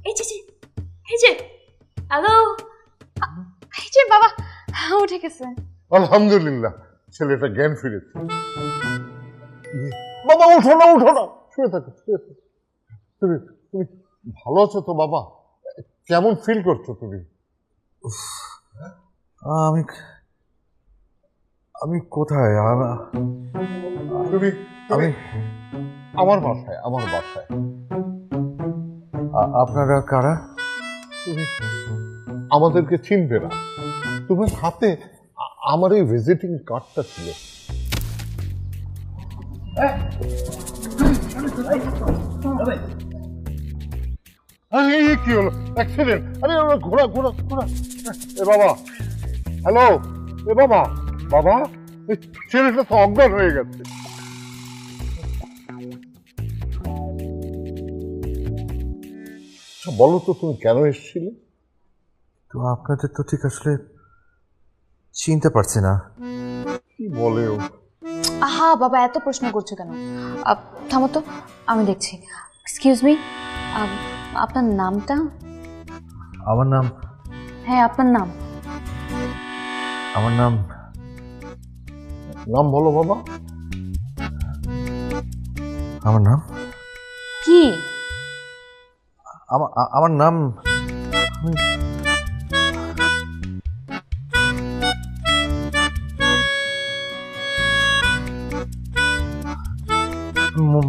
এই যে এই যে হ্যালো, এই যে বাবা উঠে গেছে। আলহামদুলিল্লাহ, ছেলেটা জ্ঞান ফিরেছে। বাবা উঠো না, উঠো না, শুয়ে থাকো, শুয়ে থাকো। তুমি তুমি ভালো আছো তো বাবা? কেমন ফিল করছো তুমি? আমি আমি কোথায়? তুমি আমি আমার বাসায়, আমার বাসায়। আপনারা কারা? তুমি আমাদেরকে চিনবে না। তোমার হাতে আমার এই ভিজিটিং কার্ডটা ছিল। কি হলো? অ্যাক্সিডেন্ট? আরে ঘোড়া ঘোড়া ঘোড়া। এ বাবা, হ্যালো, এ বাবা, বাবা, ছেলেটা তো অজ্ঞান হয়ে গেছে। বলো তো তুমি কেন এসেছিলে? তো আপনাদের তো ঠিক আসলে চিনতে পারছি না। কি বলে ও? আহা বাবা, এত প্রশ্ন করছো কেন? থামো তো, আমি দেখছি। এক্সকিউজ মি, আপনার নামটা? আমার নাম? হ্যাঁ, আপনার নাম। আমার নাম নাম বলো বাবা। আমার নাম কি? আমার নাম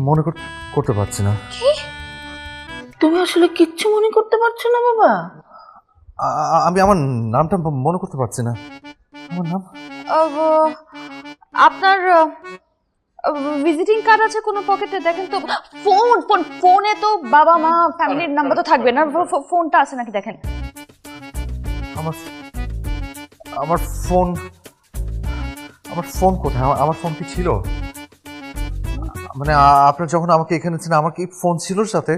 মনে করতে পারছি না। কি? তুমি আসলে কিচ্ছু মনে করতে পারছো না বাবা? আমি আমার নামটা মনে করতে পারছি না। আমার নাম? আপনার ভিজিটিং কার্ড আছে কোনো পকেটে? দেখেন তো। ফোন ফোন ফোনে তো বাবা মা ফ্যামিলির নাম্বার তো থাকবে না। ফোনটা আছে নাকি দেখেন। আমার আমার ফোন আমার ফোন কোথায়? আমার ফোন কি ছিল? মানে আপনার যখন আমাকে এখানে ছিলেন, আমার কি ফোন ছিল সাথে?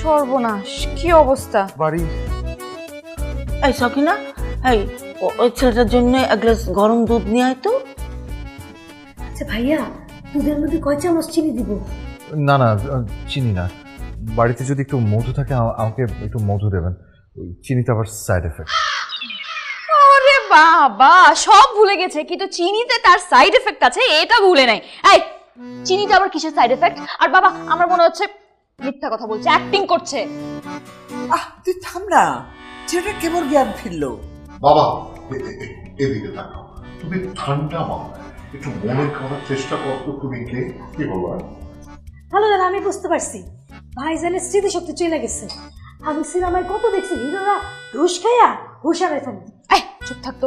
সর্বনাশ, কি অবস্থা! বাড়ি। এই সখিনা, এই ওই ছেলেটার জন্য এক গ্লাস গরম দুধ নিয়ে আয় তো। আচ্ছা ভাইয়া, দুধের মধ্যে কয় চামচ চিনি দিব? না না, চিনি না। বাড়িতে যদি একটু মধু থাকে আমাকে একটু মধু দেবেন। চিনিতে আবার সাইড এফেক্ট। আরে বাবা, সব ভুলে গেছে, কিন্তু চিনিতে তার সাইড এফেক্ট আছে এটা ভুলে নাই। এই চিনিতে আবার কিসের সাইড এফেক্ট? আর বাবা, আমার মনে হচ্ছে মিথ্যা কথা বলছে, অ্যাক্টিং করছে। তুই থাম না, ছেলেটা কেবল জ্ঞান ফিরলো। বাবা এদিকে তাকাও, তুমি ঠান্ডা মাথায় একটু মনে করার চেষ্টা করতো। তুমি কি বলো? ভালো দাদা, আমি বুঝতে পারছি ভাইজানের স্মৃতিশক্তি চলে গেছে। আমি সিনেমায় কত দেখছি হিরোরা ঘুষ খাইয়া হুশ হারায় ফেলে। এই চুপ থাকতো,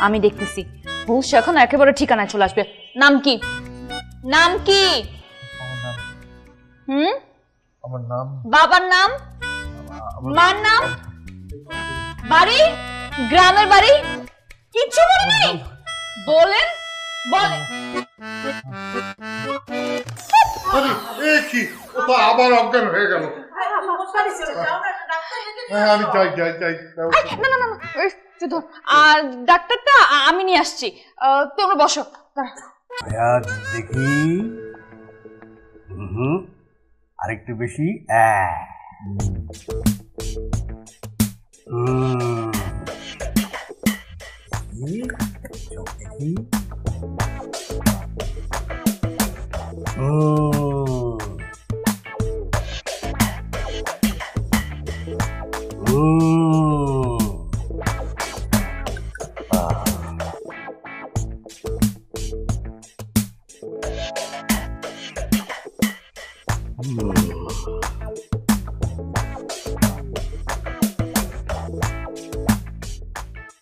আমি দেখতেছি। হুশ এখন একেবারে ঠিকানায় চলে আসবে। নাম কি? নাম কি? আমার নাম? বাবার নাম? মার নাম? বাড়ি? গ্রামের বাড়ি? কিচ্ছু মনে নেই? বলেন বলেন। কি ও তো আবার অজ্ঞান হয়ে গেল। আমি যাই যাই যাই। না না না, শুধু আর ডাক্তারটা আমি নিয়ে আসছি। তোমরা বসো। দেখি, আরেকটু বেশি। দেখি,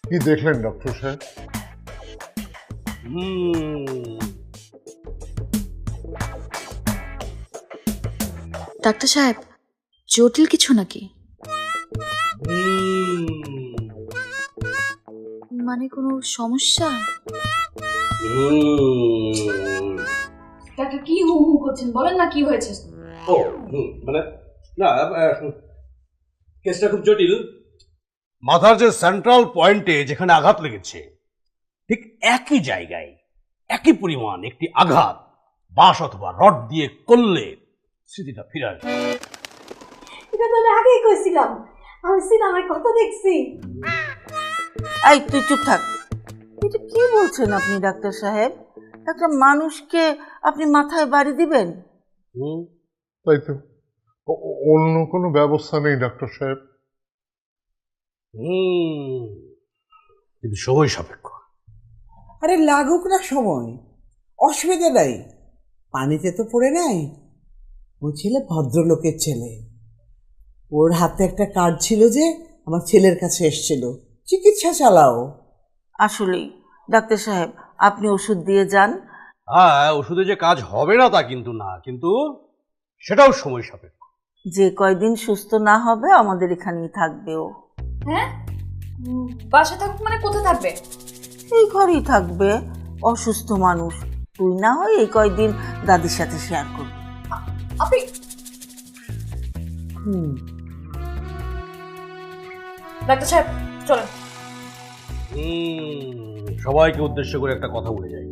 কি দেখলেন ডক্টর সাহেব? ডাক্তার সাহেব, জটিল কিছু নাকি? মানে কোনো সমস্যা? ডাক্তার কি হু হু করছেন, বলেন না কি হয়েছে? মানে না, কেসটা খুব জটিল। মাথার যে সেন্ট্রাল পয়েন্টে যেখানে আঘাত লেগেছে, ঠিক একই জায়গায় একই পরিমাণ একটি আঘাত বাঁশ অথবা রড দিয়ে করলে স্মৃতিটা ফিরে আসবে। আগেই কইছিলাম আমি সিনেমায় কত দেখছি। এই তুই চুপ থাক। এটা কি বলছেন আপনি ডাক্তার সাহেব? একটা মানুষকে আপনি মাথায় বাড়ি দিবেন? তাই তো অন্য কোনো ব্যবস্থা নেই ডাক্তার সাহেব। কিন্তু সময় সাপেক্ষ। আরে লাগুক না সময়, অসুবিধা নাই, পানিতে তো পড়ে নাই। ওই ছেলে ভদ্রলোকের ছেলে, ওর হাতে একটা কার্ড ছিল যে আমার ছেলের কাছে এসেছিল, চিকিৎসা চালাও। আসলেই ডাক্তার সাহেব, আপনি ওষুধ দিয়ে যান। হ্যাঁ, ওষুধে যে কাজ হবে না তা কিন্তু না, কিন্তু সেটাও সময় সাপেক্ষ। যে কয়দিন সুস্থ না হবে আমাদের এখানেই থাকবে ও। হ্যাঁ, বাসা থাকুক মানে কোথায় থাকবে? এই ঘরেই থাকবে। অসুস্থ মানুষ, তুই না হয় এই কয়দিন দাদির সাথে শেয়ার করবি। আপনি ডাক্তার সাহেব চলেন। সবাইকে উদ্দেশ্য করে একটা কথা বলে যাই,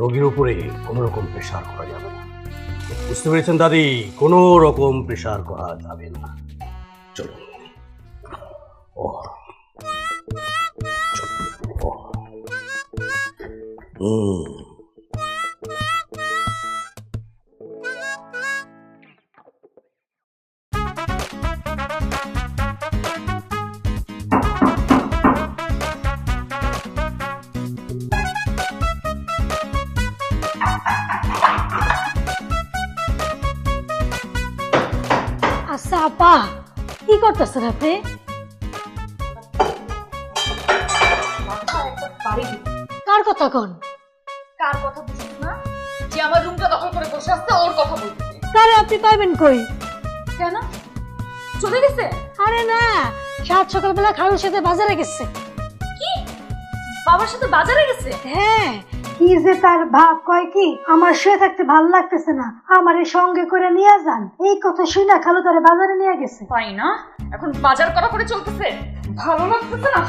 রোগীর উপরে কোনো রকম প্রেশার করা যাবে না। বুঝতে পেরেছেন দাদি? কোনো রকম প্রেশার করা যাবে না। চলো। ও আচ্ছা আপা, কি করতেছেন আপনি? কার কথা কন? কার কথা বুঝুন না, যে আমার রুমটা দখল করে বসে আছে ওর কথা বলতেছে। তারে আপনি পাইবেন কই? কেন চলে গেছে? আরে না, সাত সকালবেলা খালুর সাথে বাজারে গেছে। কি বাবার সাথে বাজারে গেছে? হ্যাঁ, কি যে তার ভাব কয় কি, আমার শুয়ে থাকতে ভালো লাগতেছে না, আমারে সঙ্গে করে নিয়ে যান। এই কথা শুনে খালু তারে বাজারে নিয়ে গেছে। তাই না? এখন বাজার করা করে চলতেছে, ভালো লাগতেছে না।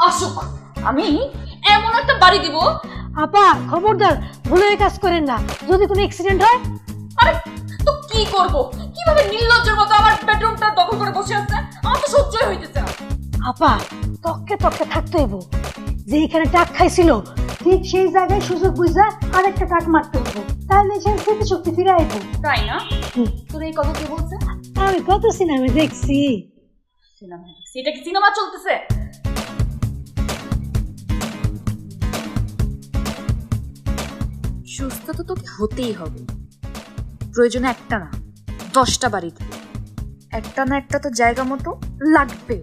আসুক, আমি এমন একটা বাড়ি দিব। আপা খবরদার ভুলে কাজ করেন না, যদি কোনো অ্যাক্সিডেন্ট হয়। আরে তো কি করব? কিভাবে নির্লজ্জের মতো আমার বেডরুমটা দখল করে বসে আছে? আমার তো সহ্যই হইতেছে না। আপা তককে তককে থাকতে হইব, যেখানে টাক খাইছিল ঠিক সেই জায়গায় সুযোগ বুঝা আরেকটা টাক মারতে হইব, তাহলে সে স্মৃতিশক্তি ফিরে আইব। তাই না? তোর এই কথা কে বলছে? আমি কত সিনেমা দেখছি। সিনেমা? সেটা কি সিনেমা চলতেছে? সুস্থ তো তোকে হতেই হবে, প্রয়োজনে একটা না 10টা বাড়ি দিবে, একটা না একটা তো জায়গা মতো লাগবে।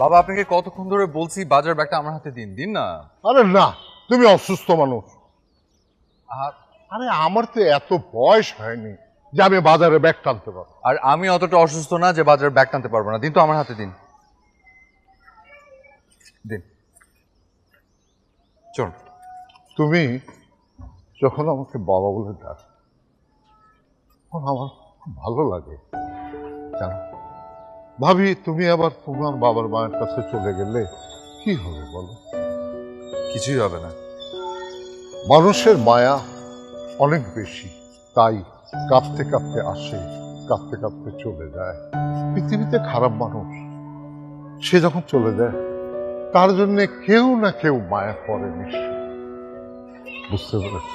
বাবা, আপনাকে কতক্ষণ ধরে বলছি বাজার ব্যাগটা আমার হাতে দিন, দিন না। আরে না, তুমি অসুস্থ মানুষ। আর আরে আমার তো এত বয়স হয়নি যে আমি বাজারে ব্যাগ টানতে পারবো। আর আমি অতটা অসুস্থ না যে বাজার ব্যাগ টানতে পারবো না। দিন তো, আমার হাতে দিন, দিন। চল। তুমি যখন আমাকে বাবা বলে ডাক, তখন আমার খুব ভালো লাগে জানো। ভাবি তুমি আবার তোমার বাবার মায়ের কাছে চলে গেলে কি হবে বলো? কিছুই হবে না। মানুষের মায়া অনেক বেশি, তাই কাঁপতে কাঁপতে আসে, কাঁপতে কাঁপতে চলে যায়। পৃথিবীতে খারাপ মানুষ, সে যখন চলে যায় তার জন্য কেউ না কেউ মায়া করে নিশ্চয়। বুঝতে পেরেছ?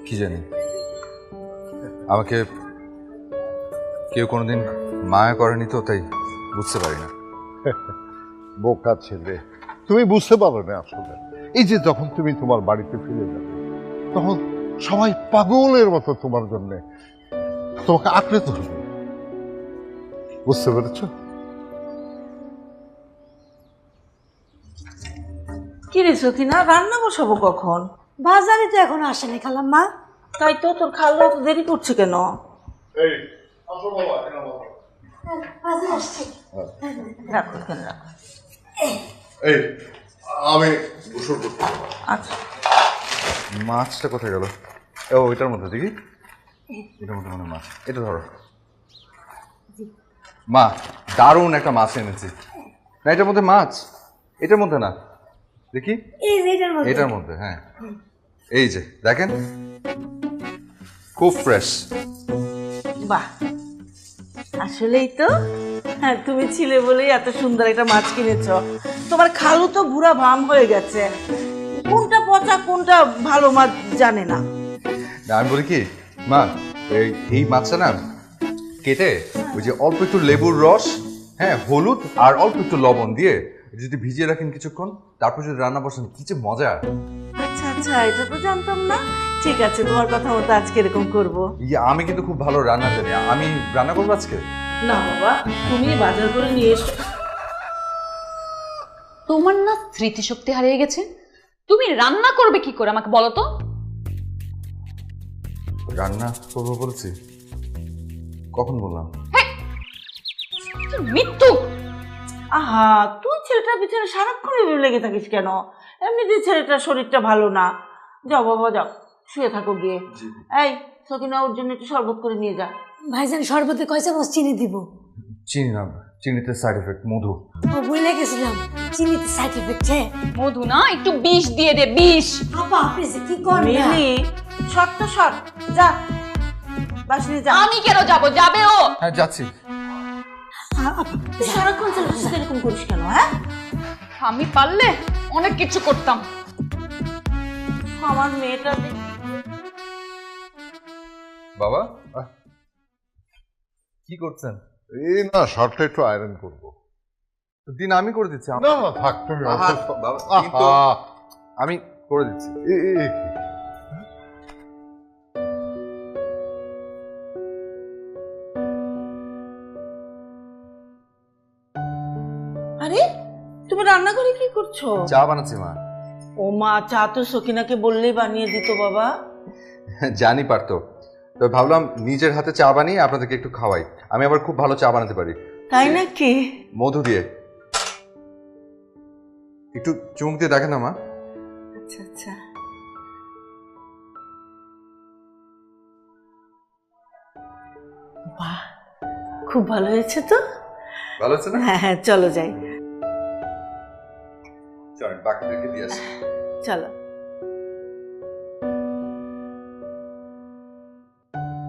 কি জানি, আমাকে কেউ কোনোদিন মায়া করেনি তো, তাই বুঝতে পারি না। বোকা ছেলে, তুমি বুঝতে পারো না আসলে। এই যে যখন তুমি তোমার বাড়িতে ফিরে যাবে, তখন সবাই পাগলের মতো তোমার জন্য তোমাকে আঁকড়ে ধরবে। বুঝতে পেরেছ? কি রে সখিনা, রান্না বসাবো কখন? বাজারে তো এখন আসেনি খালাম্মা। তাই তো, তোর খালু তো দেরি করছে কেন? এই আসো বাবা, এখানে বসো। বাজারে আসছি। রাখো এখানে, রাখো। এই আমি গোসল করতে। আচ্ছা, মাছটা কোথায় গেল? ও, এটার মধ্যে দেখি, এটার মধ্যে মানে মাছ। এটা ধরো মা, দারুণ একটা মাছ এনেছি। না, এটার মধ্যে মাছ, এটার মধ্যে না, দেখি এই যে এটার মধ্যে। এটার মধ্যে। হ্যাঁ, এই যে দেখেন, খুব ফ্রেশ। বাহ, আসলেই তো। হ্যাঁ, তুমি ছিলে বলেই এত সুন্দর একটা মাছ কিনেছো। তোমার খালু তো বুড়া ভাম হয়ে গেছে, কোনটা পচা কোনটা ভালো মাছ জানে না। আমি বলি কি মা, এই মাছটা না কেটে ওই যে অল্প একটু লেবুর রস, হ্যাঁ হলুদ আর অল্প একটু লবণ দিয়ে যদি ভিজিয়ে রাখেন কিছুক্ষণ, তারপর যদি রান্না বসেন, কি যে মজা। আচ্ছা আচ্ছা, এটা তো জানতাম না। ঠিক আছে, তোমার কথা মতো আজকে এরকম করবো। আমি কিন্তু খুব ভালো রান্না জানি, আমি রান্না করবো আজকে। না বাবা, তুমি বাজার করে নিয়ে এসো। তোমার না স্মৃতিশক্তি হারিয়ে গেছে? তুমি রান্না করবে কি করে আমাকে বলো তো? রান্না করবো বলছি, কখন বললাম? মৃত্যু! আহা, তুই ছেলেটার পিছনে সারাক্ষণ এভাবে লেগে থাকিস কেন? এমনিতেই ছেলেটার শরীরটা ভালো না। যাও বাবা যাও, শুয়ে থাকো গিয়ে। এই সকিনা, ওর জন্য একটু শরবত করে নিয়ে যা। ভাইজান শরবতে কয় চামচ চিনি দিব? চিনি না, চিনিতে সাইড এফেক্ট, মধু। ও ভুলে গেছিলাম, চিনিতে সাইড এফেক্ট। মধু না, একটু বিষ দিয়ে দে, বিষ। আপা আপনি যে কি করেন? মিলি, শর্ট তো শর্ট, যা বাসনে যা। আমি কেন যাব? যাবে ও। হ্যাঁ যাচ্ছি। তুই সারাক্ষণ ছেলেটার সাথে এরকম করিস কেন? হ্যাঁ, আমি পারলে অনেক কিছু করতাম। আমার মেয়েটা বাবা কি করছেন? এই না, শার্টটা একটু আয়রন করবো। দিন আমি করে দিচ্ছি। না না, থাক তুমি। বাবা, কিন্তু আমি করে দিচ্ছি। আরে তুমি রান্নাঘরে কি করছো? চা বানাচ্ছি মা। ও মা, চা তো সকিনাকে বললেই বানিয়ে দিত বাবা। জানি পারতো, তবে ভাবলাম নিজের হাতে চা বানিয়ে আপনাদেরকে একটু খাওয়াই। আমি আবার খুব ভালো চা বানাতে পারি। তাই নাকি? মধু দিয়ে। একটু চুমুক দিয়ে দেখেন না মা। আচ্ছা আচ্ছা, বাহ, খুব ভালো হয়েছে তো। ভালো আছে না? হ্যাঁ হ্যাঁ, চলো যাই। চলেন বাকিদেরকে দিয়ে আসি। চলো।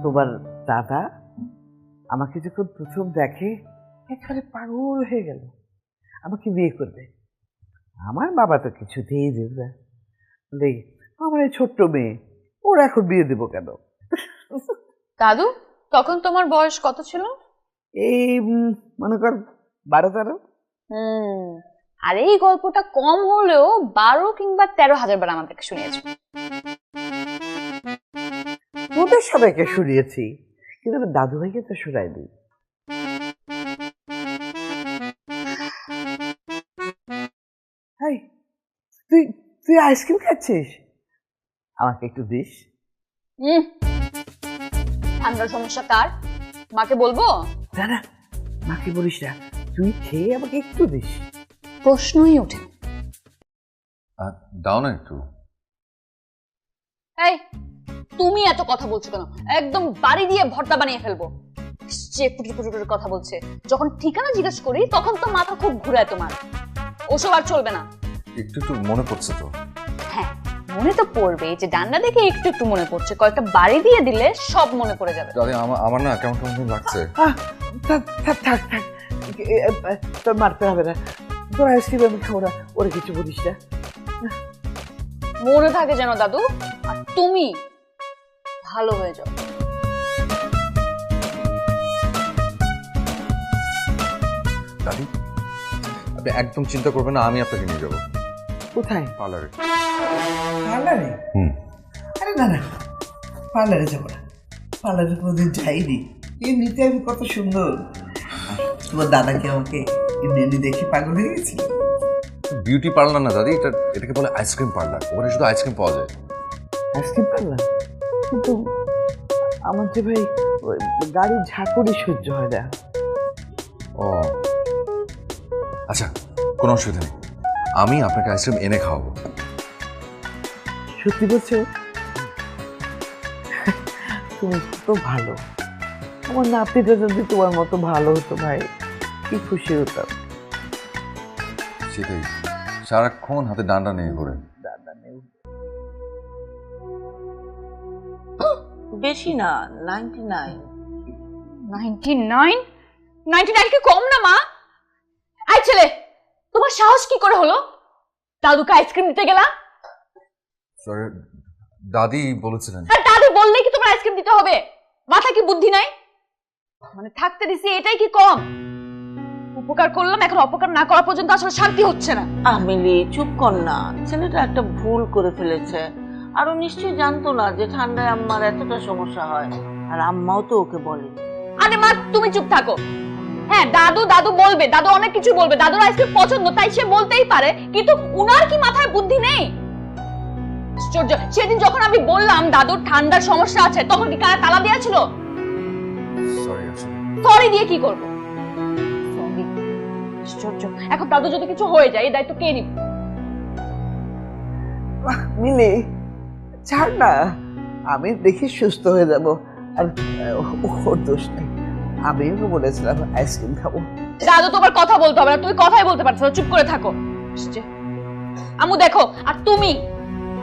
তোমার দাদা আমাকে যখন প্রথম দেখে একেবারে পাগল হয়ে গেল, আমাকে বিয়ে করবে। আমার বাবা তো কিছুতেই দেবে না, বলে আমার এই ছোট্ট মেয়ে, ওর এখন বিয়ে দেবো কেন? দাদু, তখন তোমার বয়স কত ছিল? এই মনে কর 12-13। আর এই গল্পটা কম হলেও 12 কিংবা 13,000 বার আমাদেরকে শুনিয়েছো। তোদের সবাইকে শুনিয়েছি, কিন্তু আমার দাদু ভাইকে তো শোনায়নি। হাই, তুই তুই আইসক্রিম খাচ্ছিস? আমাকে একটু দিস। ঠান্ডার সমস্যা কার? মাকে বলবো? না না, মাকে বলিস না, তুই খেয়ে আমাকে একটু দিস। প্রশ্নই ওঠে। দাও না একটু। এই, তুমি এত কথা বলছো কেন? একদম বাড়ি দিয়ে ভর্তা বানিয়ে ফেলবো। সে পুটুর পুটুর করে কথা বলছে। যখন ঠিকানা জিজ্ঞেস করি তখন তো মাথা খুব ঘুরায় তোমার। ওসব আর চলবে না। একটু একটু মনে পড়ছে তো। হ্যাঁ, মনে তো পড়বে, যে ডান্ডা দেখে একটু একটু মনে পড়ছে। কয়েকটা বাড়ি দিয়ে দিলে সব মনে পড়ে যাবে। দাদি, আমার না কেমন কেমন লাগছে। থাক থাক থাক থাক, তোর মারতে হবে না, তোর আইসক্রিম আমি খাবো না, ওরা কিছু বলিস না। মনে থাকে যেন দাদু, আর তুমি ভালো হয়ে যাও। দাদি, আপনি একদম চিন্তা করবেন না, আমি আপনাকে নিয়ে যাবো। কোথায়? পার্লারে। পার্লারে? আরে না না, পার্লারে যাবো না, পার্লারে কোনোদিন যাইনি। এমনিতে আমি কত সুন্দর। তোমার দাদাকে আমাকে এমনি দেখে পাগল হয়ে গেছি। বিউটি পার্লার না দাদি, এটাকে বলে আইসক্রিম পার্লার। ওখানে শুধু আইসক্রিম পাওয়া যায়। Ice cream parlour? কিন্তু আমার যে ভাই গাড়ির ঝাঁকুনি সহ্য হয় না। ও আচ্ছা, কোনো অসুবিধা নেই, আমি আপনাকে আইসক্রিম এনে খাওয়াবো। সত্যি বলছো? তুমি তো ভালো। আমার নাতিটা যদি তোমার মতো ভালো হতো ভাই, কি খুশি হতাম। সেটাই, সারাক্ষণ হাতে ডান্ডা নিয়ে ঘোরে। দাদা নেই। বেশি না, 99। 99 কি কম না মা? আই ছেলে, তোমার সাহস কি করে হলো দাদুকে আইসক্রিম দিতে গেলা? সরি, দাদি বলেছিলেন। আর দাদি বললেই কি তোমার আইসক্রিম দিতে হবে? মাথা কি বুদ্ধি নাই? মানে থাকতে দিছি এটাই কি কম? উপকার করলাম, এখন অপকার না করা পর্যন্ত আসলে শান্তি হচ্ছে না। মিলি চুপ কর না, ছেলেটা একটা ভুল করে ফেলেছে। আর ও নিশ্চয়ই জানতো না যে ঠান্ডায় আম্মার এতটা সমস্যা হয়, আর আম্মাও তো ওকে বলে। আরে মা তুমি চুপ থাকো। হ্যাঁ দাদু দাদু বলবে, দাদু অনেক কিছু বলবে, দাদুর আইসক্রিম পছন্দ তাই সে বলতেই পারে, কিন্তু উনার কি মাথায় বুদ্ধি নেই? আশ্চর্য, সেদিন যখন আমি বললাম দাদুর ঠান্ডার সমস্যা আছে তখন কি কারা তালা দেওয়া ছিল? সরি আসলে। সরি দিয়ে কি করবো? সরি। আশ্চর্য, এখন দাদু যদি কিছু হয়ে যায় এই দায়িত্ব কে নিবে? মিলি ছাড় না, আমি দেখি সুস্থ হয়ে যাব। আর ওর দোষ নেই, আমিও তো বলেছিলাম আইসক্রিম খাবো। দাদু তোমার কথা বলতে হবে না, তুমি কথাই বলতে পারছো না, চুপ করে থাকো। আম্মু দেখো, আর তুমি,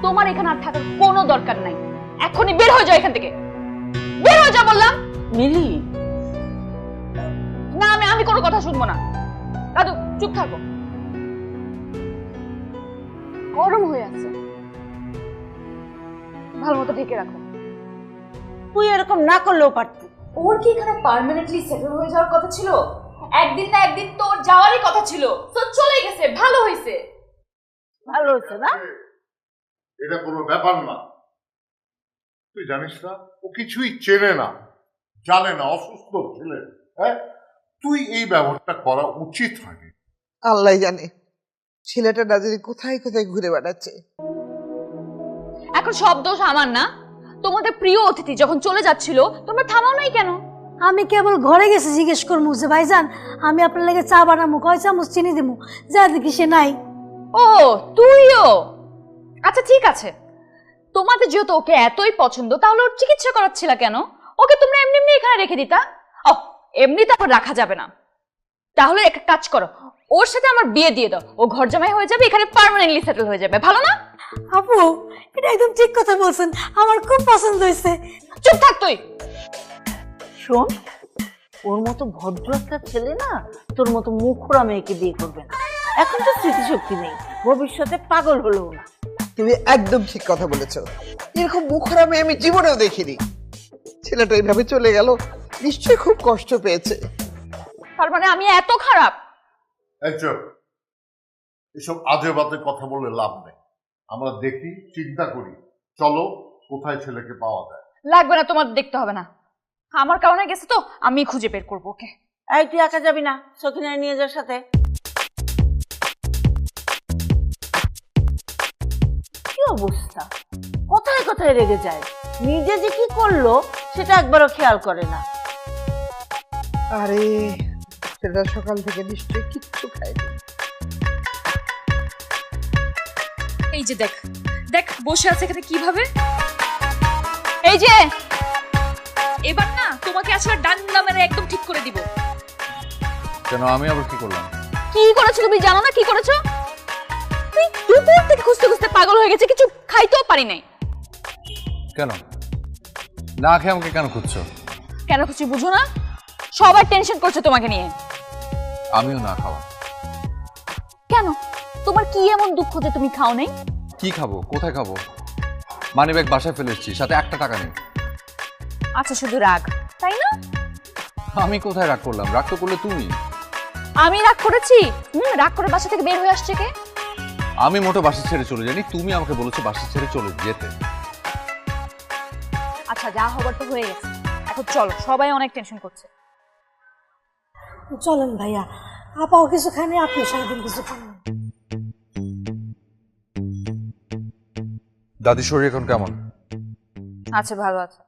তোমার এখানে আর থাকার কোনো দরকার নাই, এখনই বের হয়ে যাও এখান থেকে, বের হয়ে যাও বললাম। মিলি না আমি কোনো কথা শুনবো না। দাদু চুপ থাকো, গরম হয়ে আছে, ভালো মতো ঢেকে রাখো। তুই এরকম না করলেও পারতি। ওর কি এখানে পার্মানেন্টলি সেটেল হয়ে যাওয়ার কথা ছিল? একদিন না একদিন তো ওর যাওয়ারই কথা ছিল, তো চলে গেছে, ভালো হয়েছে। ভালো হয়েছে না? এটা কোনো ব্যাপার না। তুই জানিস না ও কিছুই চেনে না, জানে না, অসুস্থ ছেলে। হ্যাঁ, তুই এই ব্যবহারটা করা উচিত হয়নি। আল্লাহ জানে ছেলেটা দাদির কোথায় কোথায় ঘুরে বেড়াচ্ছে। এখন সব দোষ আমার না? তোমাদের প্রিয় অতিথি যখন চলে যাচ্ছিল তোমরা থামাও নাই কেন? আমি কেবল ঘরে গেছে জিজ্ঞেস করবো যে ভাইজান আমি আপনার লাগে চা বানাবো, কয় চামচ চিনি দেবো, যা দেখি সে নাই। ও তুইও? আচ্ছা ঠিক আছে, তোমাদের যেহেতু ওকে এতই পছন্দ তাহলে ওর চিকিৎসা করাচ্ছিল কেন? ওকে তোমরা এমনি এমনি এখানে রেখে দিতা। ও এমনি তো আবার রাখা যাবে না, তাহলে একটা কাজ করো, ওর সাথে আমার বিয়ে দিয়ে দাও, ও ঘর জামাই হয়ে যাবে, এখানে পার্মানেন্টলি সেটেল হয়ে যাবে, ভালো না? আপু এটা একদম ঠিক কথা বলছেন, আমার খুব পছন্দ হয়েছে। চুপ থাক তুই। শোন, ওর মতো ভদ্র একটা ছেলে না তোর মতো মুখরা মেয়েকে বিয়ে করবে না। এখন তো স্মৃতিশক্তি নেই, ভবিষ্যতে পাগল হলেও না। তুমি একদম ঠিক কথা বলেছো, এরকম মুখরা মেয়ে আমি জীবনেও দেখিনি। ছেলেটা এইভাবে চলে গেল, নিশ্চয়ই খুব কষ্ট পেয়েছে। তার মানে আমি এত খারাপ? এই চুপ, এসব আজে বাজে কথা বলে লাভ নেই। আমরা দেখি, চিন্তা করি, চলো কোথায় ছেলেকে পাওয়া যায়। লাগবে না, তোমার দেখতে হবে না, আমার কারণে গেছে তো আমি খুঁজে বের করবো ওকে। এই তুই একা যাবি না, সখিনায় নিয়ে যার সাথে। কি অবস্থা, কোথায় কোথায় রেগে যায়, নিজে যে কি করলো সেটা একবারও খেয়াল করে না। আরে ছেলেটা সকাল থেকে নিশ্চয়ই কিচ্ছু খায়নি। এই যে দেখ দেখ বসে আছে এখানে কিভাবে, এই যে এবার না তোমাকে আসলে ডান্ডা মেরে একদম ঠিক করে দিব। কেন, আমি আবার কি করলাম? কি করেছো তুমি জানো না? কি করেছো তুই? দুপুর থেকে খুঁজতে খুঁজতে পাগল হয়ে গেছে, কিছু খাইতেও পারি নাই। কেন না খেয়ে আমাকে কেন খুঁজছো? কেন খুঁজছি বুঝো না? সবাই টেনশন করছে তোমাকে নিয়ে। আমিও না খাওয়া। কেন, তোমার কি এমন দুঃখ যে তুমি খাও নাই? কি খাবো, কোথায় খাবো? মানি ব্যাগ বাসায় ফেলে এসেছি, সাথে একটা টাকা নেই। আচ্ছা শুধু রাগ, তাই না? আমি কোথায় রাগ করলাম? রাগ তো করলে তুমি। আমি রাগ করেছি? রাগ করে বাসা থেকে বের হয়ে আসছে কে? আমি মোটো বাসা ছেড়ে চলে যাইনি, তুমি আমাকে বলেছো বাসা ছেড়ে চলে যেতে। আচ্ছা যা হবার তো হয়ে গেছে, এখন চলো, সবাই অনেক টেনশন করছে। চলেন ভাইয়া, আপাও কিছু খান, আপনি সারাদিন কিছু খান। দাদির শরীর এখন কেমন? আচ্ছা ভালো আছে।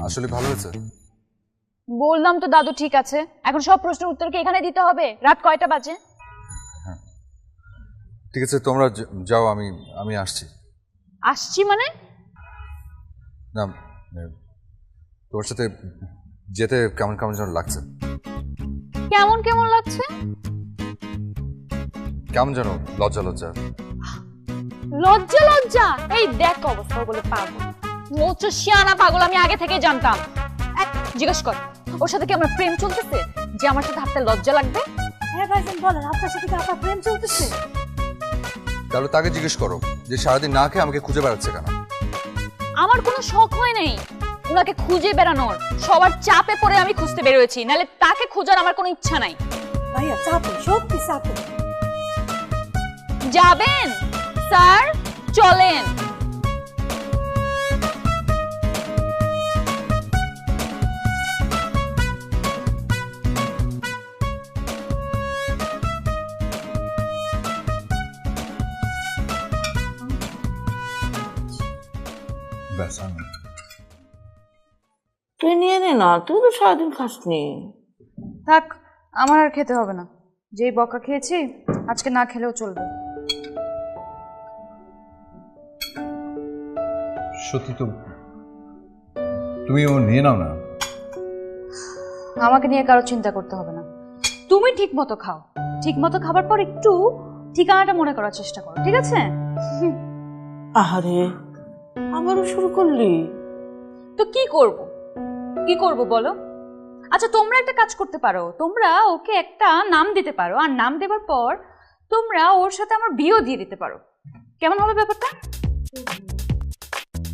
আসলে ভালো হয়েছে? বললাম তো দাদু ঠিক আছে, এখন সব প্রশ্নের উত্তর কি এখানে দিতে হবে? রাত কয়টা বাজে? ঠিক আছে, তোমরা যাও, আমি আসছি। আসছি মানে? না তোমার সাথে যেতে কেমন কেমন যেন লাগছে। কেমন কেমন লাগছে? কেমন যেন লজ্জা লজ্জা। লজ্জা লজ্জা? এই দেখ অবস্থা বলে পাবো। ও হচ্ছে শিয়ানা পাগল, আমি আগে থেকেই জানতাম। জিজ্ঞেস কর ওর সাথে কি আমার প্রেম চলতেছে যে আমার সাথে হাঁটতে লজ্জা লাগবে? হ্যাঁ ভাইজান বলেন, আপনার সাথে কি আপনার প্রেম চলতেছে? তাহলে তাকে জিজ্ঞেস করো যে সারাদিন না খেয়ে আমাকে খুঁজে বেড়াচ্ছে কেন। আমার কোনো শখ হয় নাই ওনাকে খুঁজে বেড়ানোর, সবার চাপে পড়ে আমি খুঁজতে বেরোয়েছি, নাহলে তাকে খোঁজার আমার কোনো ইচ্ছা নাই। ভাইয়া চাপে, সত্যি চাপে। যাবেন স্যার, চলেন। ব্যাস আমি তুই নিয়ে নে না, তুই তো সারাদিন খাসনি। থাক, আমার আর খেতে হবে না, যেই বকা খেয়েছি আজকে না খেলেও চলবে। সত্যি তো তুমি ও নিয়ে নাও না। আমাকে নিয়ে কারো চিন্তা করতে হবে না, তুমি ঠিক মতো খাও, ঠিক মতো খাবার পর একটু ঠিকানাটা মনে করার চেষ্টা করো, ঠিক আছে? আহারে, আবারও শুরু করলি? তো কি করব বলো? আচ্ছা তোমরা একটা কাজ করতে পারো, তোমরা ওকে একটা নাম দিতে পারো, আর নাম দেওয়ার পর তোমরা ওর সাথে আমার বিয়েও দিয়ে দিতে পারো। কেমন হবে ব্যাপারটা,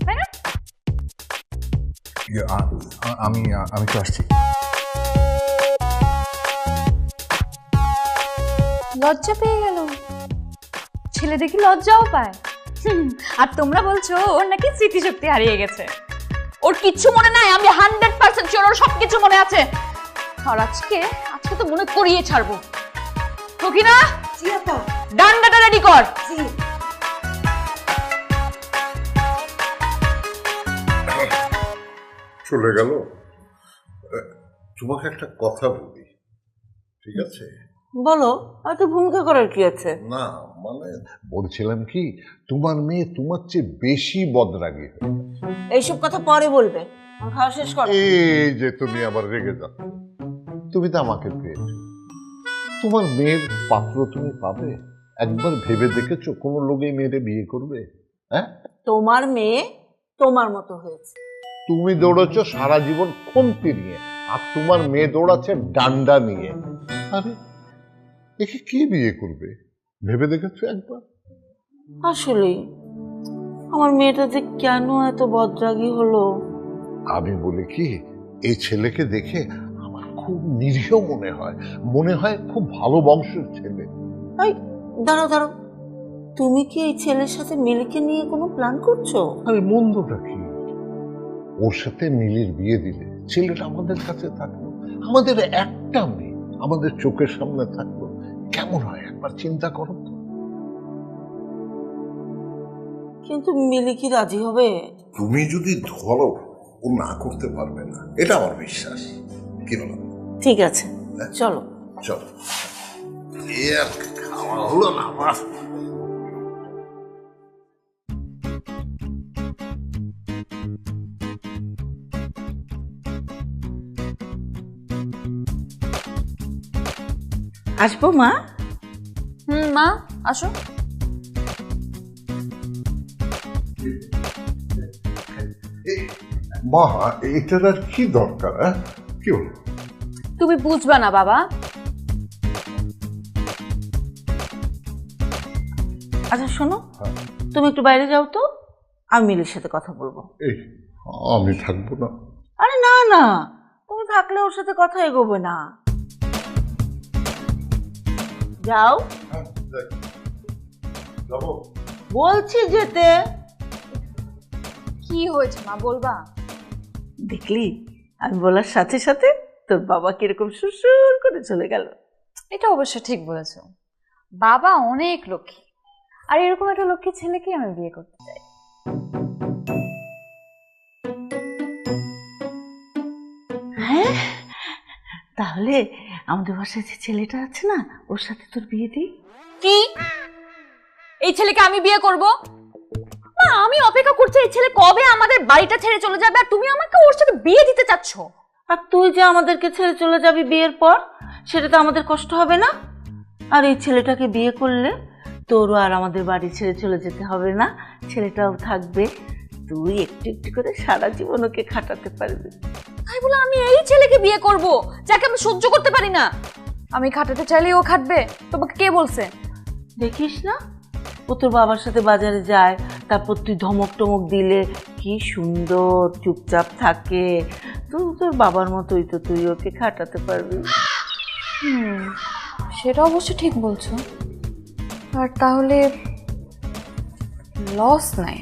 তাই না? আমি তো আসছি। লজ্জা পেয়ে গেল, ছেলে দেখি লজ্জাও পায়। আর তোমরা বলছো ওর নাকি স্মৃতিশক্তি হারিয়ে গেছে, ওর কিচ্ছু মনে নাই। আমি 100% শিওর ওর সবকিছু মনে আছে। আর আজকে তো মনে করিয়ে ছাড়বো। রকিনা, জি আপা। ডান্ডাটা রেডি কর। জি। চলে গেল। তোমাকে একটা কথা বলি, ঠিক আছে? বলো, এত ভূমিকা করার কি আছে? না মানে বলছিলাম কি, তোমার মেয়ে তোমার চেয়ে বেশি বদরাগী হয়। এইসব কথা পরে বলবে, আমার খাওয়া শেষ করো। এই যে তুমি আবার রেগে যাও, তুমি তো আমাকে পেয়েছো, তোমার মেয়ের পাত্র তুমি পাবে? একবার ভেবে দেখেছো কোনো লোকই মেয়েরে বিয়ে করবে? হ্যাঁ, তোমার মেয়ে তোমার মতো হয়েছে। তুমি দৌড়াচ্ছ সারা জীবন খুন্তি নিয়ে, আর তোমার মেয়ে দৌড়াচ্ছে ডান্ডা নিয়ে। আরে একে কে বিয়ে করবে ভেবে দেখেছো একবার? আসলেই আমার মেয়েটা যে কেন এত বদরাগী হলো। আমি বলি কি, এই ছেলেকে দেখে আমার খুব নিরীহ মনে হয় খুব ভালো বংশের ছেলে। এই দাঁড়াও, তুমি কি এই ছেলের সাথে মিলিকে নিয়ে কোনো প্ল্যান করছো? আরে মন্দটা কি, ওর সাথে মিলির বিয়ে দিলে ছেলেটা আমাদের কাছে থাকলো, আমাদের একটা মেয়ে আমাদের চোখের সামনে থাকলো, কেমন হয় একবার চিন্তা করো তো। কিন্তু মিলি কি রাজি হবে? তুমি যদি ধরো ও না করতে পারবে না, এটা আমার বিশ্বাস। কি বলো? ঠিক আছে, চলো। চলো, আর খাওয়া হলো না আমার। আসবো মা? মা আসো। মা, এটার আর কি দরকার? কি বলো? তুমি বুঝবা না বাবা। আচ্ছা শোনো, তুমি একটু বাইরে যাও তো, আমি মিলির সাথে কথা বলবো। এই আমি থাকবো না। আরে না, তুমি থাকলে ওর সাথে কথা এগোবে না। যাও। যাবো? বলছি যেতে। কি হয়েছে মা, বলবা? দেখলি আমি বলার সাথে সাথে তোর বাবা কিরকম সুসুর করে চলে গেল। এটা অবশ্য ঠিক বলেছো, বাবা অনেক লক্ষ্মী, আর এরকম একটা লক্ষ্মী ছেলেকে আমি বিয়ে করতে চাই। হ্যাঁ, তাহলে আমাদের বাসায় যে ছেলেটা আছে না, ওর সাথে তোর বিয়ে দিই। কি, এই ছেলেকে আমি বিয়ে করব? মা আমি অপেক্ষা করছি এই ছেলে কবে আমাদের বাড়িটা ছেড়ে চলে যাবে, আর তুমি আমাকে ওর সাথে বিয়ে দিতে চাচ্ছ। আর তুই যে আমাদেরকে ছেড়ে চলে যাবি বিয়ের পর, সেটা তো আমাদের কষ্ট হবে না? আর এই ছেলেটাকে বিয়ে করলে তোরও আর আমাদের বাড়ি ছেড়ে চলে যেতে হবে না, ছেলেটাও থাকবে, তুই একটু একটু করে সারা জীবন ওকে খাটাতে পারবি। তাই বলে আমি এই ছেলেকে বিয়ে করব যাকে আমি সহ্য করতে পারি না? আমি খাটাতে চাইলেই ও খাটবে? তোমাকে কে বলছে? দেখিস না, ও তোর বাবার সাথে বাজারে যায়, তারপর তুই ধমক টমক দিলে কি সুন্দর চুপচাপ থাকে। তুই তোর বাবার মতোই তো, তুই ওকে খাটাতে পারবি। সেটা অবশ্য ঠিক বলছো, আর তাহলে লস নাই।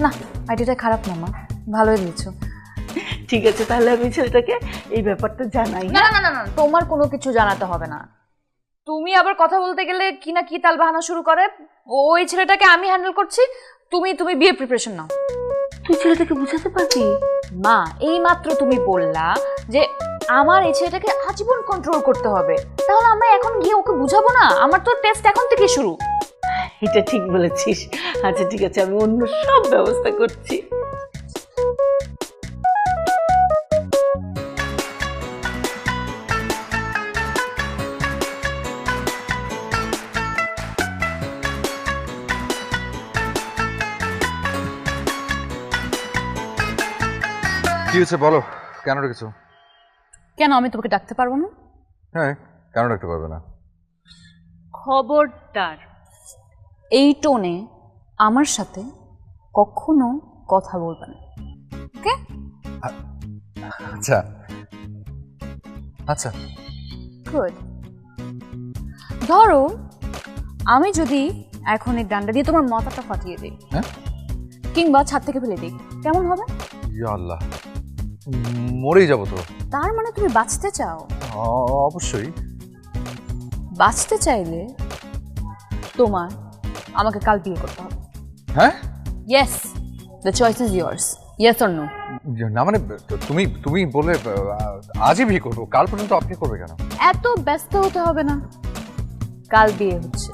না, আইডিয়াটা খারাপ না মা, ভালোই দিয়েছো। ঠিক আছে, তাহলে আমি ছেলেটাকে এই ব্যাপারটা জানাই। না না না না, তোমার কোনো কিছু জানাতে হবে না। তুমি আবার কথা বলতে গেলে কি না কি তাল বাহানা শুরু করে। ওই ছেলেটাকে আমি হ্যান্ডেল করছি, তুমি তুমি বিয়ে প্রিপারেশন নাও। তুই ছেলেটাকে বুঝাতে পারবি? মা, এই মাত্র তুমি বললা যে আমার এই ছেলেটাকে আজীবন কন্ট্রোল করতে হবে, তাহলে আমরা এখন গিয়ে ওকে বুঝাবো না? আমার তো টেস্ট এখন থেকে শুরু। এটা ঠিক বলেছিস। আচ্ছা ঠিক আছে, আমি অন্য সব ব্যবস্থা করছি। কি হয়েছে বলো, কেন রেখেছো? কেন আমি তোমাকে ডাকতে পারবো না? হ্যাঁ, কেন রাখতে পারবে না? খবরদার এই টোনে আমার সাথে কখনো কথা বলবে না, ওকে? আচ্ছা আচ্ছা। গুড। ধরো আমি যদি এখন এই ডান্ডা দিয়ে তোমার মাথাটা ফাটিয়ে দিই, হ্যাঁ, কিংবা ছাদ থেকে ফেলে দিই, কেমন হবে? ইয়া আল্লাহ, মরেই যাবো তো। তার মানে তুমি বাঁচতে চাও? অবশ্যই। বাঁচতে চাইলে তোমার আমাকে কাল বিয়ে করতে হবে। হ্যাঁ, yes, the choice is yours, yes or no. না মানে তুমি তুমি বলে আজই বিয়ে করবো, কাল পর্যন্ত অপেক্ষা করবে কেন? এত ব্যস্ত হতে হবে না, কাল বিয়ে হচ্ছে,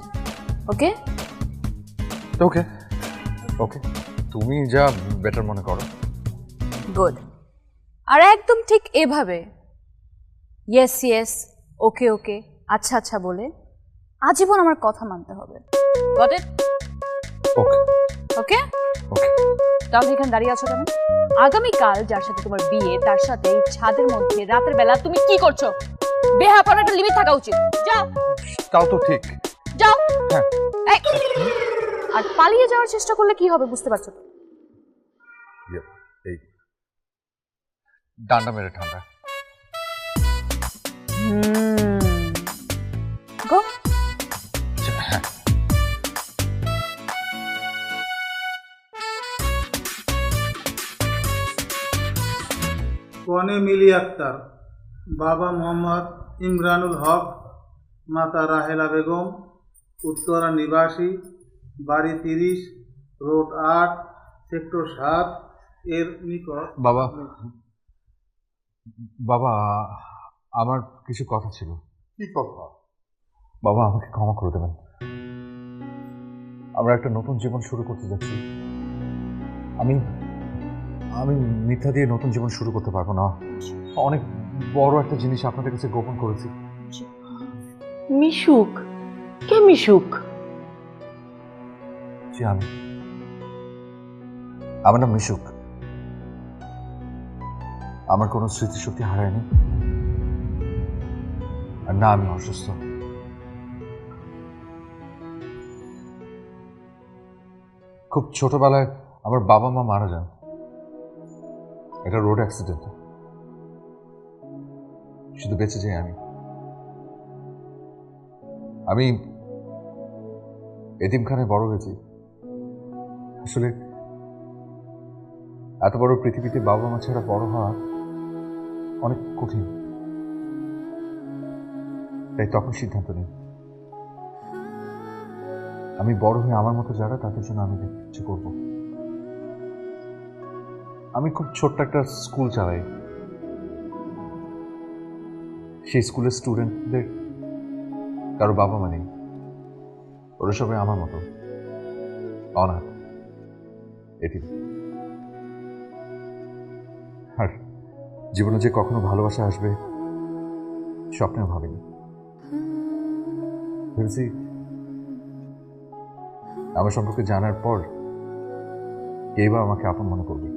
ওকে? ওকে ওকে, তুমি যা বেটার মনে করো। গুড। আর একদম ঠিক এভাবে ইয়েস ইয়েস, ওকে ওকে, আচ্ছা আচ্ছা বলে আজীবন আমার কথা মানতে হবে। Got it? Okay okay okay. তাহলে এখানে দাঁড়িয়ে আছো কেন? আগামীকাল যার সাথে তোমার বিয়ে, তার সাথে এই ছাদের মধ্যে রাতের বেলা তুমি কি করছো? বেহাপনার একটা লিমিট থাকা উচিত। যাও। তাও তো ঠিক। যাও। হ্যাঁ। এই, আর পালিয়ে যাওয়ার চেষ্টা করলে কি হবে বুঝতে পারছো তো? এই ডান্ডা মেরে ঠান্ডা। গো। কনে মিলি আক্তার, বাবা মোহাম্মদ ইমরানুল হক, মাতা রাহেলা বেগম, উত্তরা নিবাসী, বাড়ি 30, রোড 8, সেক্টর 7 এর নিকট। বাবা, বাবা আমার কিছু কথা ছিল। কি কথা? বাবা আমাকে ক্ষমা করে দেবেন, আমরা একটা নতুন জীবন শুরু করতে যাচ্ছি। আমি আমি মিথ্যা দিয়ে নতুন জীবন শুরু করতে পারবো না। অনেক বড় একটা জিনিস আপনাদের কাছে গোপন করেছি। মিশুক? কে মিশুক? জি, আমার নাম মিশুক। আমার কোনো স্মৃতিশক্তি হারায়নি, আর না আমি অসুস্থ। খুব ছোটবেলায় আমার বাবা মা মারা যান, এটা রোড অ্যাক্সিডেন্ট। শুধু বেঁচে যাই আমি এতিমখানায় বড় হয়েছি। আসলে এত বড় পৃথিবীতে বাবা মা ছাড়া বড় হওয়া অনেক কঠিন, তাই তখন সিদ্ধান্ত নিই আমি বড় হয়ে আমার মতো যারা, তাদের জন্য আমি কিছু করব। আমি খুব ছোট্ট একটা স্কুল চালাই। সেই স্কুলের স্টুডেন্টদের কারো বাবা মা নেই, ওরা সবাই আমার মতো অনাথ, এটি। আর জীবনে যে কখনো ভালোবাসা আসবে স্বপ্নেও ভাবিনি। ভেবেছি আমার সম্পর্কে জানার পর কেই বা আমাকে আপন মনে করবে?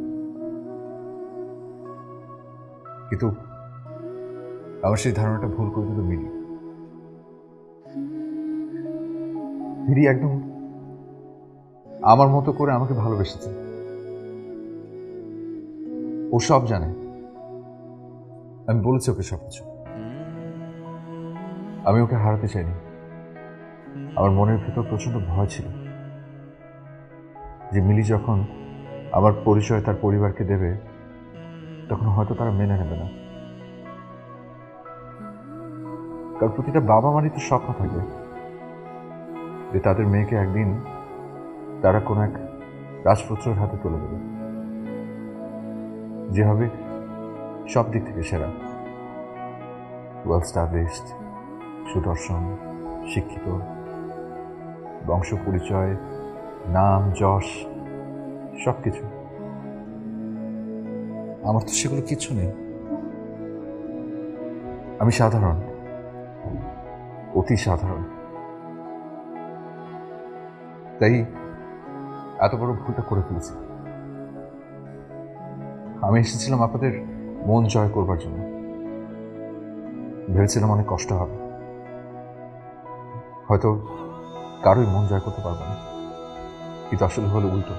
কিন্তু আমার সেই ধারণাটা ভুল করে দিল মিলি। মিলি একদম আমার মতো করে আমাকে ভালোবেসেছে। ও সব জানে, আমি বলেছি ওকে সবকিছু। আমি ওকে হারাতে চাইনি। আমার মনের ভেতর প্রচন্ড ভয় ছিল যে মিলি যখন আমার পরিচয় তার পরিবারকে দেবে তখন হয়তো তারা মেনে নেবে না। কারণ প্রতিটা বাবা মারই তো স্বপ্ন থাকে যে তাদের মেয়েকে একদিন তারা কোনো এক রাজপুত্রের হাতে তুলে দেবে, যে হবে সব দিক থেকে সেরা, ওয়েল স্টাবলিশড, সুদর্শন, শিক্ষিত, বংশ পরিচয়, নাম যশ সবকিছু। আমার তো সেগুলো কিচ্ছু নেই। আমি সাধারণ, অতি সাধারণ। তাই এত বড় ভুলটা করে ফেলেছি। আমি এসেছিলাম আপনাদের মন জয় করবার জন্য। ভেবেছিলাম অনেক কষ্ট হবে, হয়তো কারোই মন জয় করতে পারবো না, কিন্তু আসলে হলো উল্টো।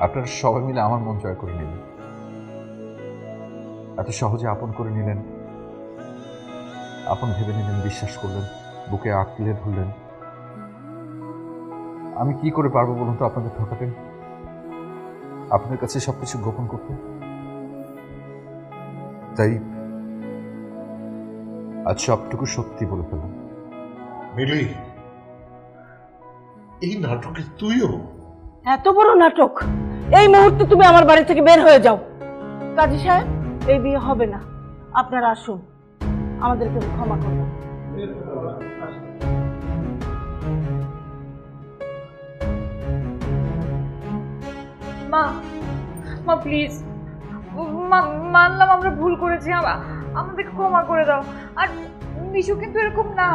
আপনারা সবাই মিলে আমার মন জয় করে নিলেন, এত সহজে আপন করে নিলেন, আপন ভেবে নিলেন, বিশ্বাস করলেন, বুকে আঁকলে ধরলেন। আমি কি করে পারবো বলুন তো আপনাদের ঠকাতে, আপনাদের কাছে সবকিছু গোপন করতে? তাই আজ সবটুকু সত্যি বলে ফেললাম। মিলি, এই নাটকে তুইও? এত বড় নাটক! এই মুহূর্তে তুমি আমার বাড়ি থেকে বের হয়ে যাও। কাজী সাহেব, এই বিয়ে হবে না। আপনারা আসুন, আমাদেরকে ক্ষমা করুন। মা, মা প্লিজ, মানলাম আমরা ভুল করেছি, আমাদেরকে ক্ষমা করে দাও। আর মিশু কিন্তু এরকম না,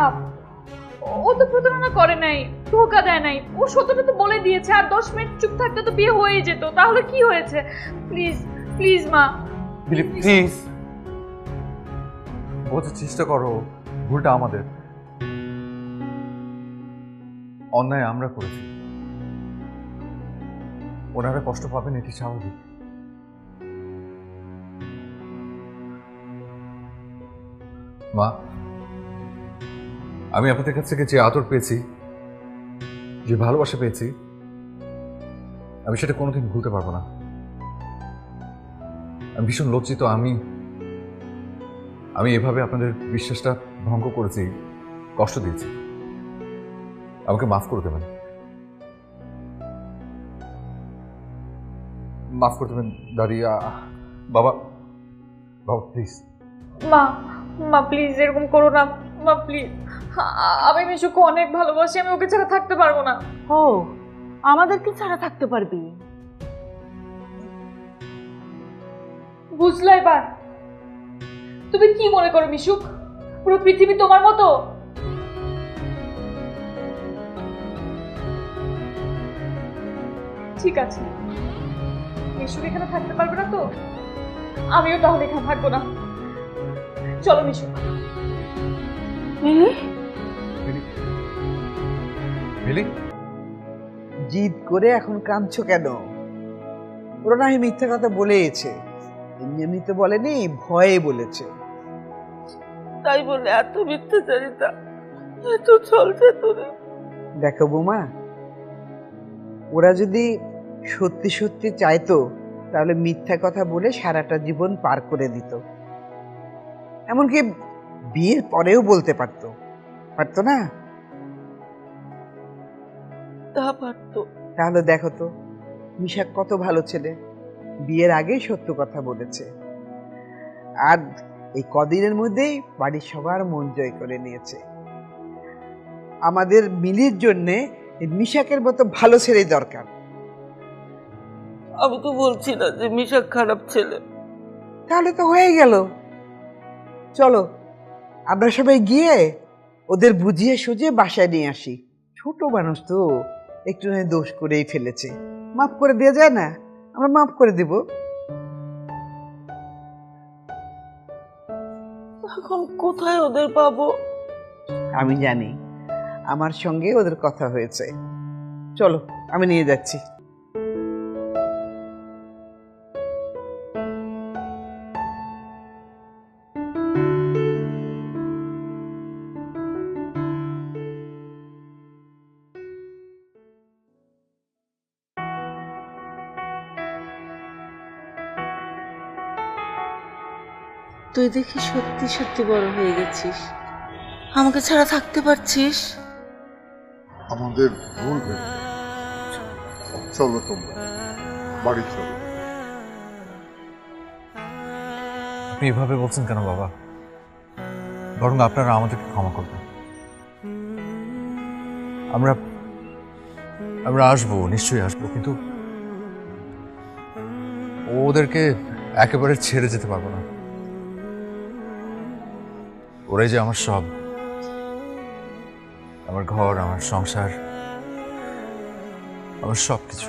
ও তো প্রতারণা করে নাই, ধোকা দেয় নাই, ও সত্যটা তো বলে দিয়েছে। আর 10 মিনিট চুপ থাকতে তো বিয়ে হয়ে যেত, তাহলে কি হয়েছে? প্লিজ প্লিজ মা, প্লিজ বোঝার চেষ্টা করো, ভুলটা আমাদের, অন্যায় আমরা করেছি। ওনারা কষ্ট পাবেন, এটি স্বাভাবিক। মা, আমি আপনাদের কাছ থেকে যে আদর পেয়েছি, যে ভালোবাসা পেয়েছি, আমি সেটা কোনোদিন ভুলতে পারবো না। আমি ভীষণ লজ্জিত। আমি এভাবে আপনাদের বিশ্বাসটা ভঙ্গ করেছি, কষ্ট দিয়েছি। আমাকে মাফ করে দেবেন, মাফ করে দেবেন দাদি। বাবা, বাবা প্লিজ। মা, মা প্লিজ এরকম করো না মা, প্লিজ। আমি মিশুকে অনেক ভালোবাসি, আমি ওকে ছাড়া থাকতে পারবো না। ও, আমাদেরকে ছাড়া থাকতে পারবি? বুঝলে এবার? তুমি কি মনে করো মিশুক পুরো পৃথিবী তোমার মতো? ঠিক আছে, মিশুক এখানে থাকতে পারবে না তো আমিও তাহলে এখানে থাকবো না। চলো মিশুক। মিলি, মিলি, জিদ করে এখন কাঁদছো কেন? ওরা না মিথ্যা কথা বলেছে, এমনি এমনি তো বলেনি, ভয়ে বলেছে। তাই বলে এত মিথ্যাচারিতা, এত চলছে তোর? দেখো বৌমা, ওরা যদি সত্যি সত্যি চাইতো তাহলে মিথ্যা কথা বলে সারাটা জীবন পার করে দিত। এমনকি বিয়ের পরেও বলতে পারতো, পারতো না? তা পারতো। তাহলে দেখো তো, মিশা কত ভালো ছেলে, বিয়ের আগেই সত্য কথা বলেছে। আর এই কদিনের মধ্যেই বাড়ির সবার মন জয় করে নিয়েছে। আমাদের মিলির জন্যে মিশাকের মতো ভালো ছেলে দরকার। আমি তো বলছি না যে মিশা খারাপ ছেলে। তাহলে তো হয়ে গেল। চলো আমরা সবাই গিয়ে ওদের বুঝিয়ে সুঝিয়ে বাসায় নিয়ে আসি। ছোট মানুষ তো, একটু দোষ করেই ফেলেছে, মাফ করে দিয়ে যায় না, আমরা মাফ করে দিব। এখন কোথায় ওদের পাবো? আমি জানি, আমার সঙ্গে ওদের কথা হয়েছে। চলো, আমি নিয়ে যাচ্ছি। তুই দেখি সত্যি সত্যি বড় হয়ে গেছিস, আমাকে ছাড়া থাকতে পারছিস। আমাদের ভুল হয়ে গেছে। চলো তোমরা বাড়ি চলো। আপনি এভাবে বলছেন কেন বাবা? বরং আপনারা আমাদেরকে ক্ষমা করবেন। আমরা আমরা আসবো, নিশ্চয়ই আসবো, কিন্তু ওদেরকে একেবারে ছেড়ে যেতে পারবো না। ওরাই যে আমার সব, আমার ঘর, আমার সংসার, আমার সব কিছু।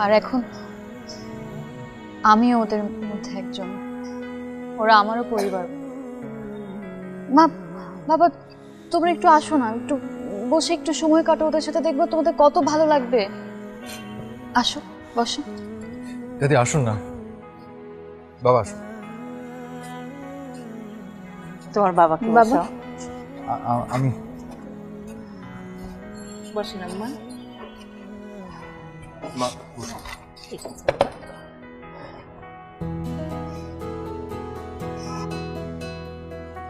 আর এখন আমিও ওদের মধ্যে একজন, ওরা আমারও পরিবার। মা, বাবা, তোমরা একটু আসো না, একটু বসে একটু সময় কাটো ওদের সাথে, দেখবো তোমাদের কত ভালো লাগবে। আসো, বসো। দাদি আসুন না, বাবা আসুন। তোমার বাবাকে বাবা। বসাও। আমি বসেন আম্মা। ঠিক আছে।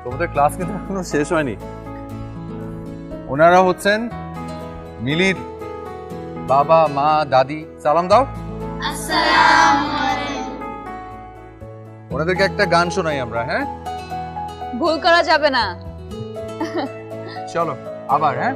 তোমাদের ক্লাস কিন্তু এখনো শেষ হয়নি। ওনারা হচ্ছেন মিলির বাবা, মা, দাদি। সালাম দাও। ওনাদেরকে একটা গান শোনাই আমরা, হ্যাঁ? ভুল করা যাবে না। চলো আবার, হ্যাঁ?